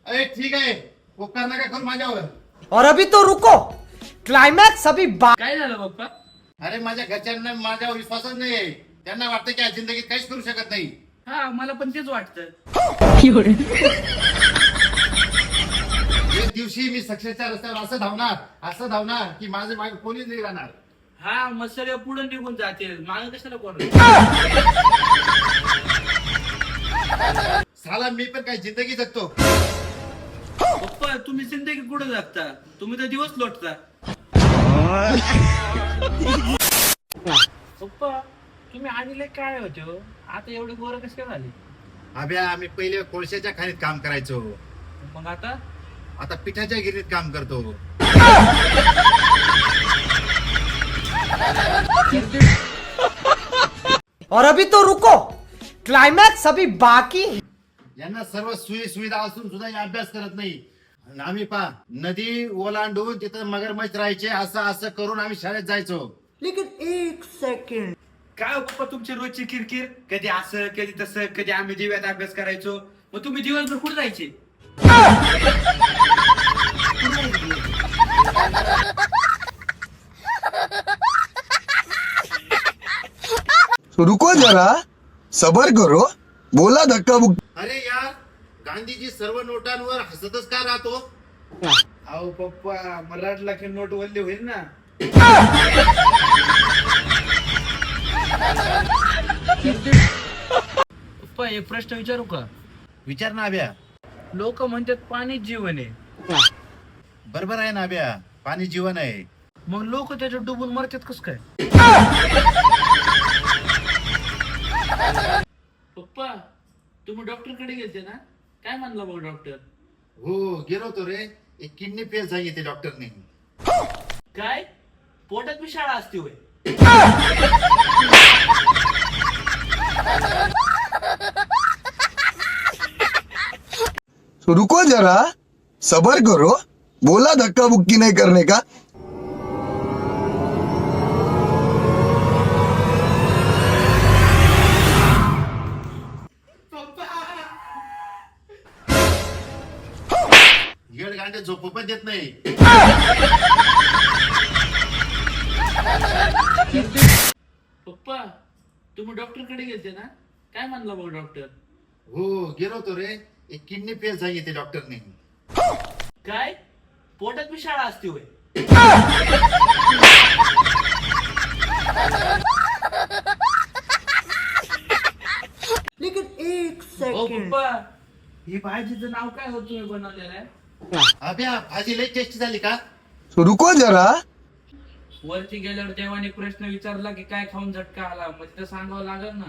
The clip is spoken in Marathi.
अरे ठीक आहे, उपकार नका करू माझ्यावर. और अभी तो रुको, क्लाइमैक्स अभी काय झालं पप्पा? अरे माझ्या घरच्यांना माझ्यावर विश्वासच नाही. त्यांना वाटतं की आज जिंदगीत काहीच करू शकत नाही. हा मला पण तेच वाटतं. एक दिवशी मी सक्सेसच्या रस्त्यावर असं धावणार की माझे मागे कोणीच नाही राहणार. हा मग सगळे पुढे निघून जातील, मागे कशाला कोण? साला मी पण काय जिंदगी जगतो. पप्पा तुम्ही जिंदगी कुठे जगता? तुम्ही तर दिवस लोटता. पप्पा तुम्ही आधीले काय होते हो? आता एवढे गोर कसे काय झाले? अभ्या आम्ही पहिले कोळशाच्या खाणीत काम करायचो. मग आता आता पिठाच्या गिरणीत काम करतो. और अभी तो रुको, क्लाइमैक्स अभी बाकी. यांना सर्व सोयी सुविधा असून सुद्धा हे अभ्यास करत नाही. आणि आम्ही पा नदी ओलांडून तिथं मगरमच्छ राहायचे, असं करून आम्ही शाळेत जायचो. लेकिन एक सेकंड, काय हो पप्पा तुमची रोजची किरकिर? कधी असं कधी तसं, कधी आम्ही दिव्यात अभ्यास करायचो. मग तुम्ही दिवसभर कुठे जायचे? रुको जरा, सबर करो, बोला धक्का बुक्की. अरे यार, गांधीजी सर्व नोटांवर हसतच का राहतो? अहो पप्पा मराठला की नोट वल्ली होईल ना. पप्पा एक प्रश्न विचारू का? विचार ना अभ्या. लोक म्हणतात पाणी जीवन आहे. बरोबर आहे ना अभ्या, पाणी जीवन आहे. मग लोक त्याच्यात डुबून मरतात कस काय? पप्पा तुम्ही डॉक्टर कडे गेलते ना, काय म्हणला मग डॉक्टर? हो गेलो होतो रे. एक किडनी फेल सांगितले डॉक्टरने. काय पोटात बी शाळा असते होय? रुको जरा, सबर करो, बोला धक्का बुक्की नहीं करने का. येड गांडे झोपू पण देत नाही. पप्पा तुम्ही डॉक्टर कडे गेलते ना, काय म्हणला मग डॉक्टर? हो गेलो होतो रे. एक किडनी फेल सांगितले डॉक्टरने. काय पोटात बी शाळा असते होय? लेकिन एक हो सेकंड. पप्पा ही भाजीचं नाव काय होतं तुम्ही बनवलेलं आहे? अभ्या भाजी लई टेस्टी झाली का? रुको जरा, वरती गेल्यावर देवाने प्रश्न विचारला की काय खाऊन झटका आला, मग तिथं सांगावं लागल ना.